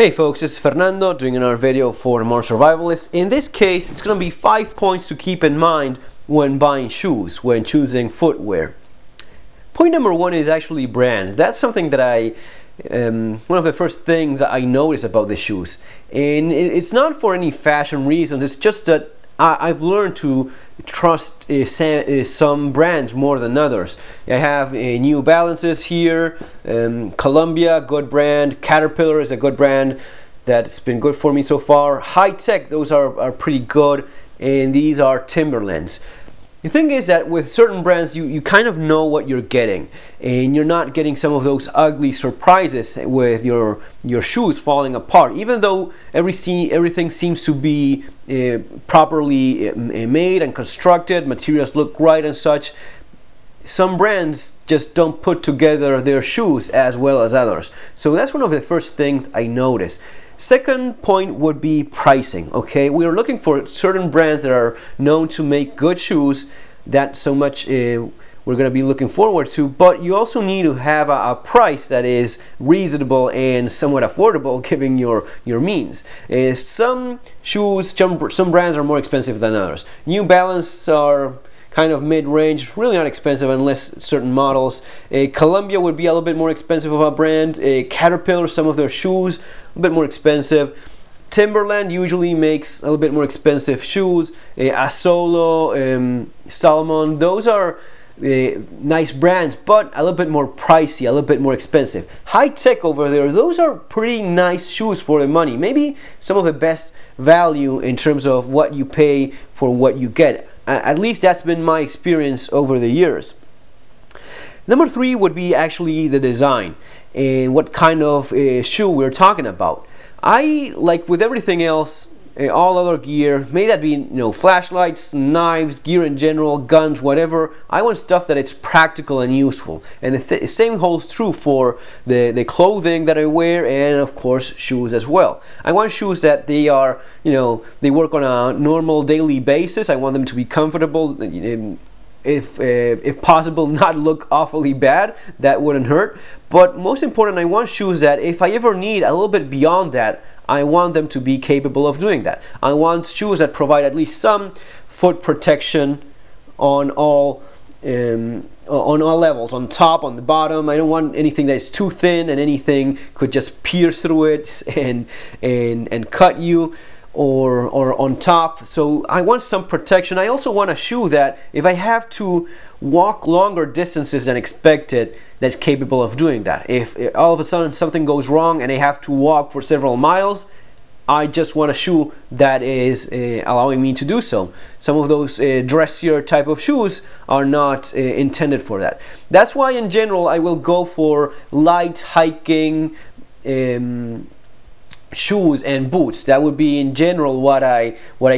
Hey folks, this is Fernando doing another video for More Survivalists. In this case, it's going to be 5 points to keep in mind when buying shoes, when choosing footwear. Point number 1 is actually brand. That's something that one of the first things I notice about the shoes. And it's not for any fashion reasons, it's just that I've learned to trust some brands more than others. I have New Balances here, Columbia, good brand, Caterpillar is a good brand that's been good for me so far. Hi-Tec, those are pretty good, and these are Timberlands. The thing is that with certain brands you kind of know what you're getting, and you're not getting some of those ugly surprises with your shoes falling apart. Even though everything seems to be properly made and constructed, materials look right and such, some brands just don't put together their shoes as well as others. So that's one of the first things I notice. Second point would be pricing. Okay, we are looking for certain brands that are known to make good shoes. That's so much we're going to be looking forward to, but you also need to have a price that is reasonable and somewhat affordable given your means. Some shoes, some brands are more expensive than others. New Balance are kind of mid-range, really not expensive unless certain models. Columbia would be a little bit more expensive of a brand. Caterpillar, some of their shoes, a bit more expensive. Timberland usually makes a little bit more expensive shoes. Asolo, Salomon, those are nice brands, but a little bit more pricey, a little bit more expensive. Hi-Tec over there, those are pretty nice shoes for the money. Maybe some of the best value in terms of what you pay for what you get. At least that's been my experience over the years. Number 3 would be actually the design and what kind of shoe we're talking about. I, like with everything else, all other gear, may that be flashlights, knives, gear in general, guns, whatever, I want stuff that it's practical and useful. And the same holds true for the clothing that I wear, and of course shoes as well. I want shoes that they are, they work on a normal daily basis. I want them to be comfortable, if possible not look awfully bad. That wouldn't hurt. But most important, I want shoes that if I ever need a little bit beyond that, I want them to be capable of doing that. I want shoes that provide at least some foot protection on all levels, on top, on the bottom. I don't want anything that is too thin and anything could just pierce through it and cut you, or on top. So I want some protection. I also want a shoe that if I have to walk longer distances than expected, that's capable of doing that. If all of a sudden something goes wrong and I have to walk for several miles, I just want a shoe that is allowing me to do so. Some of those dressier type of shoes are not intended for that. That's why in general I will go for light hiking shoes and boots. That would be in general what I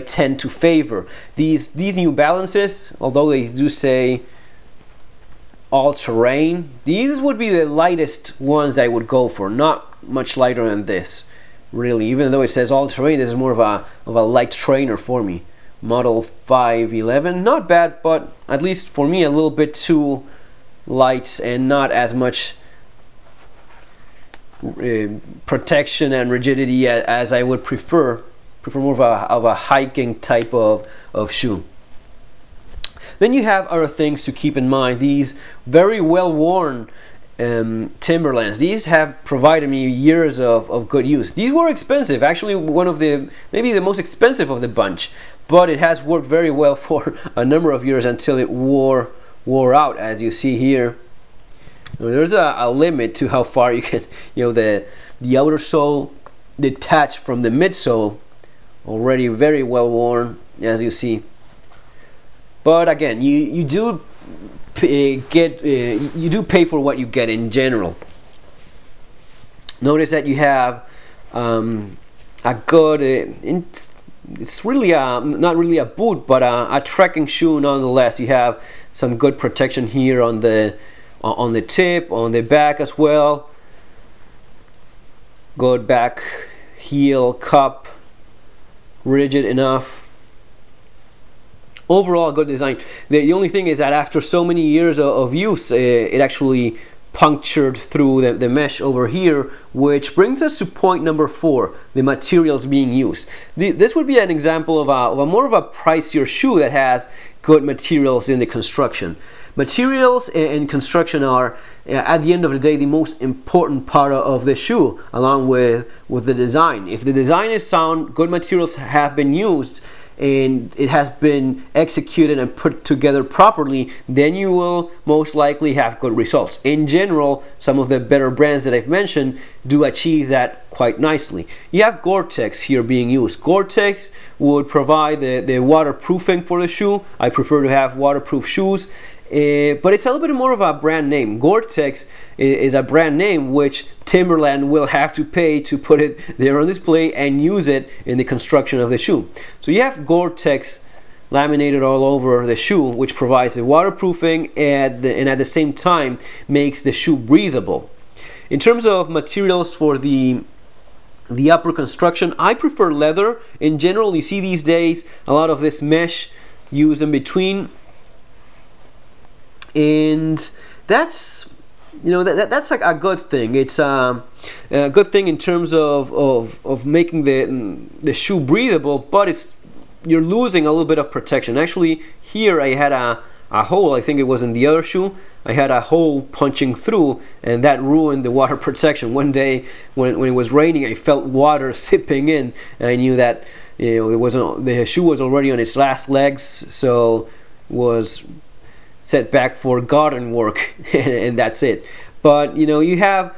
tend to favor. These New Balances, although they do say all-terrain, these would be the lightest ones I would go for, not much lighter than this, really. Even though it says all-terrain, this is more of a light trainer for me. Model 511, not bad, but at least for me a little bit too light and not as much protection and rigidity as I would prefer more of a hiking type of shoe. Then you have other things to keep in mind. These very well worn Timberlands, these have provided me years of good use. These were expensive, actually one of maybe the most expensive of the bunch, but it has worked very well for a number of years until it wore out, as you see here. There's a limit to how far you can, the outer sole detached from the midsole, already very well worn, as you see. But again, you do pay for what you get in general. Notice that you have a good, it's really not really a boot, but a trekking shoe nonetheless. You have some good protection here on the tip, on the back as well. Good back heel cup, rigid enough. Overall, good design. The only thing is that after so many years of use, it actually punctured through the mesh over here, which brings us to point number 4, the materials being used. This would be an example of a more of a pricier shoe that has good materials in the construction. Materials in construction are, at the end of the day, the most important part of the shoe, along with the design. If the design is sound, good materials have been used, and it has been executed and put together properly, then you will most likely have good results. In general, some of the better brands that I've mentioned do achieve that quite nicely. You have Gore-Tex here being used. Gore-Tex would provide the waterproofing for the shoe. I prefer to have waterproof shoes. But it's a little bit more of a brand name. Gore-Tex is a brand name which Timberland will have to pay to put it there on display and use it in the construction of the shoe. So you have Gore-Tex laminated all over the shoe, which provides the waterproofing and at the same time makes the shoe breathable. In terms of materials for the upper construction, I prefer leather. In general, you see these days a lot of this mesh used in between, and that's, you know, that's like a good thing. It's a good thing in terms of making the shoe breathable, but you're losing a little bit of protection. Actually, here I had a hole. I think it was in the other shoe. I had a hole punching through, and that ruined the water protection. One day when it was raining, I felt water seeping in, and I knew that, you know, the shoe was already on its last legs, so was set back for garden work and that's it. But you know, you have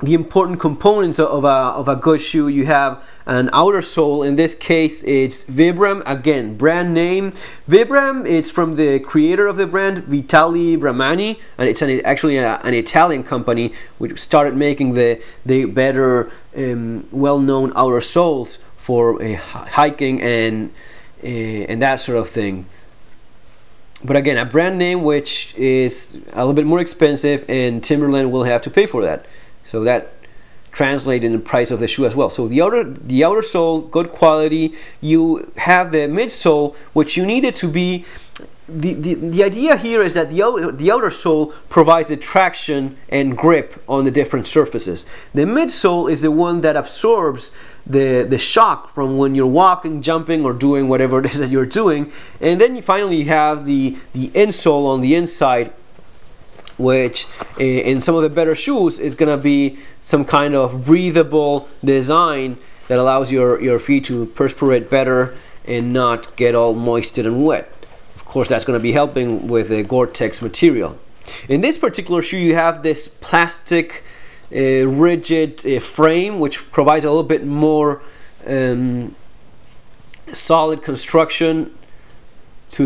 the important components of a good shoe. You have an outer sole. In this case, it's Vibram. Again, brand name Vibram. It's from the creator of the brand, Vitali Bramani, and it's actually an Italian company which started making the better well-known outer soles for hiking and that sort of thing. But again, a brand name which is a little bit more expensive, and Timberland will have to pay for that. So that translates in the price of the shoe as well. So the outer sole, good quality. You have the midsole, which you need it to be. The idea here is that the outer sole provides the traction and grip on the different surfaces. The midsole is the one that absorbs the shock from when you're walking, jumping, or doing whatever it is that you're doing. And then finally you have the insole on the inside, which in some of the better shoes is going to be some kind of breathable design that allows your feet to perspirate better and not get all moisted and wet. Of course, that's going to be helping with the Gore-Tex material. In this particular shoe, you have this plastic rigid frame, which provides a little bit more solid construction to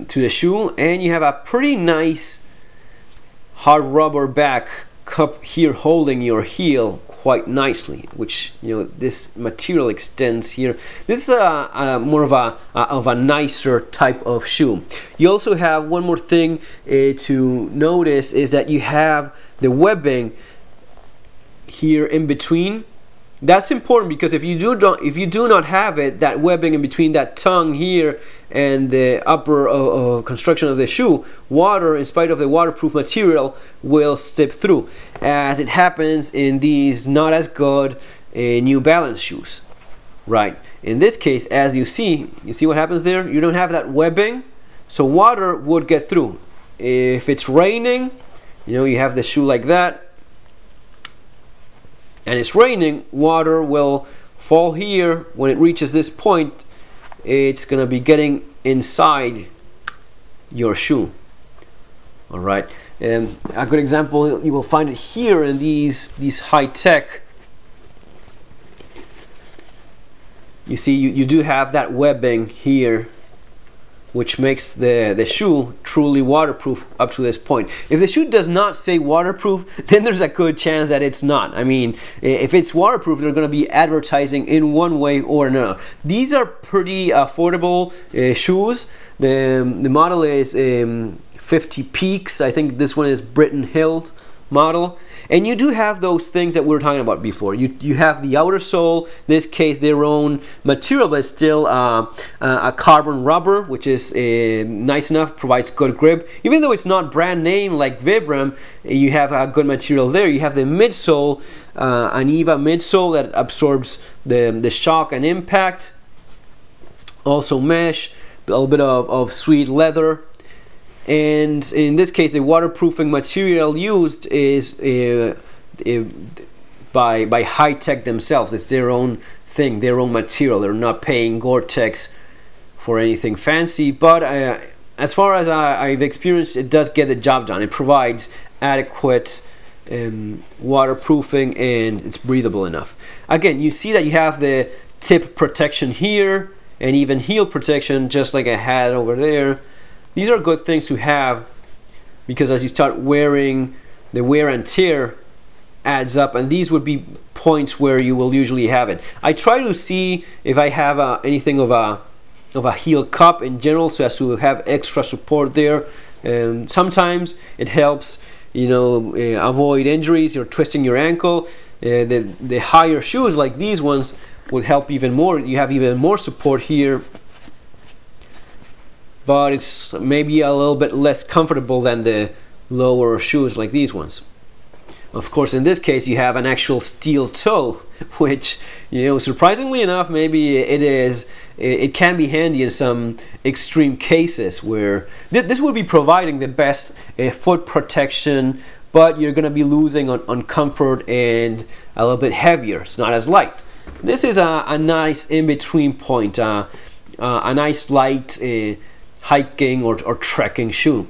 the shoe, and you have a pretty nice hard rubber back cup here holding your heel quite nicely, which, you know, this material extends here. This is more of a nicer type of shoe. You also have one more thing to notice, is that you have the webbing here in between. That's important because if you do not have it, that webbing in between that tongue here and the upper construction of the shoe, water, in spite of the waterproof material, will seep through, as it happens in these not as good New Balance shoes. Right. In this case, as you see what happens there. You don't have that webbing, so water would get through. If it's raining, you know, you have the shoe like that, and it's raining, water will fall here. When it reaches this point, it's gonna be getting inside your shoe. All right, and a good example, you will find it here in these Hi-Tec. You see, you do have that webbing here, which makes the shoe truly waterproof up to this point. If the shoe does not say waterproof, then there's a good chance that it's not. I mean, if it's waterproof, they're going to be advertising in one way or another. These are pretty affordable shoes. The model is 50 Peaks. I think this one is Britain Hill model. And you do have those things that we were talking about before. You have the outer sole, in this case their own material, but still a carbon rubber, which is nice enough, provides good grip. Even though it's not brand name like Vibram, you have a good material there. You have the midsole, an EVA midsole that absorbs the shock and impact. Also mesh, a little bit of sweet leather. And in this case, the waterproofing material used is by Hi-Tec themselves. It's their own thing, their own material. They're not paying Gore-Tex for anything fancy, but as far as I've experienced, it does get the job done. It provides adequate waterproofing, and it's breathable enough. Again, you see that you have the tip protection here and even heel protection, just like I had over there. These are good things to have, because as you start wearing, the wear and tear adds up, and these would be points where you will usually have it. I try to see if I have anything of a heel cup in general, so as to have extra support there. Sometimes it helps, you know, avoid injuries. You're twisting your ankle. The higher shoes like these ones would help even more. You have even more support here, but it's maybe a little bit less comfortable than the lower shoes like these ones. Of course, in this case, you have an actual steel toe, which, you know, surprisingly enough, maybe it can be handy in some extreme cases where this will be providing the best foot protection, but you're going to be losing on comfort and a little bit heavier. It's not as light. This is a nice in-between point, a nice light hiking or trekking shoe.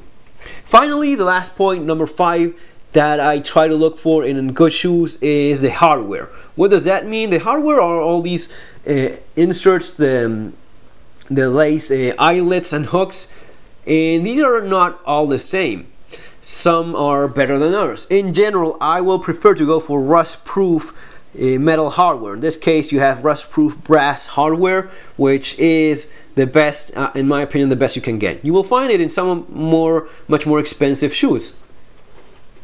Finally, the last point, number 5, that I try to look for in good shoes is the hardware. What does that mean? The hardware are all these inserts, the lace eyelets and hooks, and these are not all the same. Some are better than others. In general, I will prefer to go for rust-proof metal hardware. In this case, you have rust-proof brass hardware, which is the best, in my opinion, the best you can get. You will find it in some much more expensive shoes.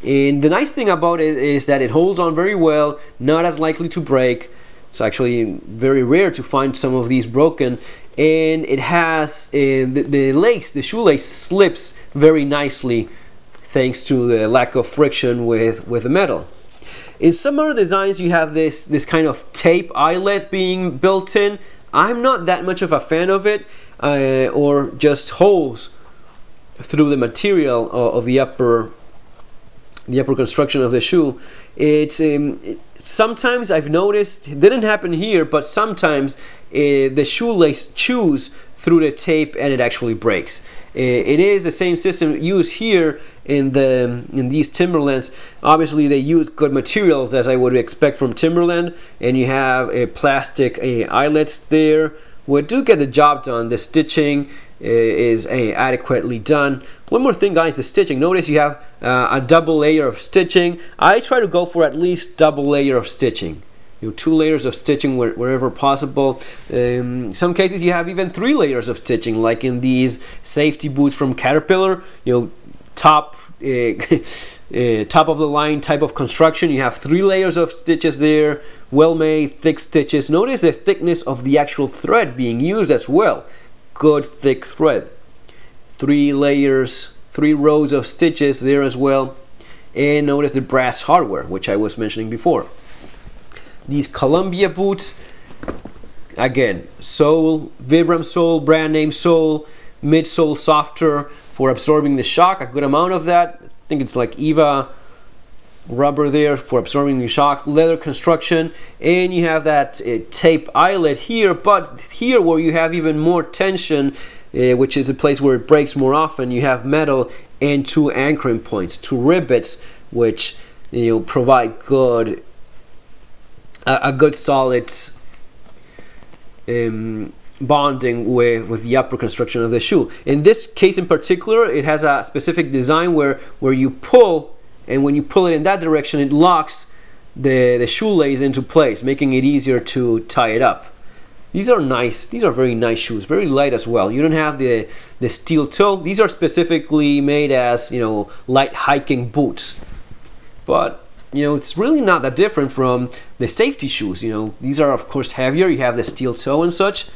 And the nice thing about it is that it holds on very well, not as likely to break. It's actually very rare to find some of these broken, and it has the shoelace slips very nicely thanks to the lack of friction with the metal. In some other designs, you have this kind of tape eyelet being built in. I'm not that much of a fan of it, or just holes through the material of the upper construction of the shoe. It's sometimes I've noticed, it didn't happen here, but sometimes the shoelace chews through the tape and it actually breaks. It is the same system used here in these Timberlands. Obviously, they use good materials, as I would expect from Timberland, and you have plastic eyelets there, which do get the job done. The stitching is adequately done. One more thing, guys, the stitching. Notice you have a double layer of stitching. I try to go for at least double layer of stitching. 2 layers of stitching wherever possible. Some cases you have even 3 layers of stitching, like in these safety boots from Caterpillar. Top of the line type of construction. You have 3 layers of stitches there, well made, thick stitches. Notice the thickness of the actual thread being used as well. Good thick thread. 3 layers, 3 rows of stitches there as well. And notice the brass hardware, which I was mentioning before. These Columbia boots, again, sole, Vibram sole, brand name sole, midsole softer for absorbing the shock, a good amount of that. I think it's like EVA rubber there for absorbing the shock, leather construction, and you have that tape eyelet here, but here where you have even more tension, which is a place where it breaks more often, you have metal and 2 anchoring points, 2 rivets, which provide a good solid bonding with the upper construction of the shoe. In this case in particular, it has a specific design where you pull, and when you pull it in that direction, it locks the shoelace into place, making it easier to tie it up. These are nice. These are very nice shoes, very light as well. You don't have the steel toe. These are specifically made as light hiking boots. but you know, it's really not that different from the safety shoes. You know, these are of course heavier. You have the steel toe and such,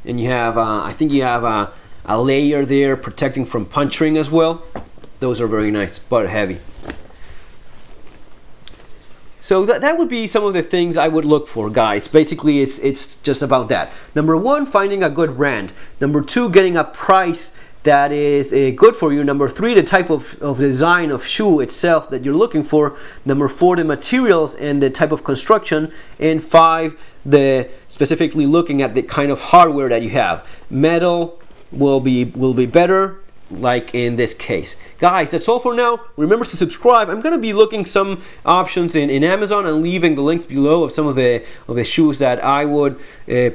and you have I think you have a layer there protecting from puncturing as well. Those are very nice but heavy. So that would be some of the things I would look for, guys. Basically, it's just about that. Number one, finding a good brand. Number two, getting a price that is good for you. Number three, the type of design of shoe itself that you're looking for. Number four, the materials and the type of construction. And five, specifically looking at the kind of hardware that you have. Metal will be better, like in this case. Guys, that's all for now. Remember to subscribe. I'm going to be looking some options in Amazon and leaving the links below of some of the shoes that I would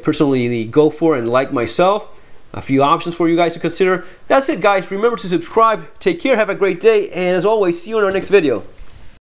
personally go for and like myself. A few options for you guys to consider. That's it, guys. Remember to subscribe. Take care. Have a great day. And as always, see you in our next video.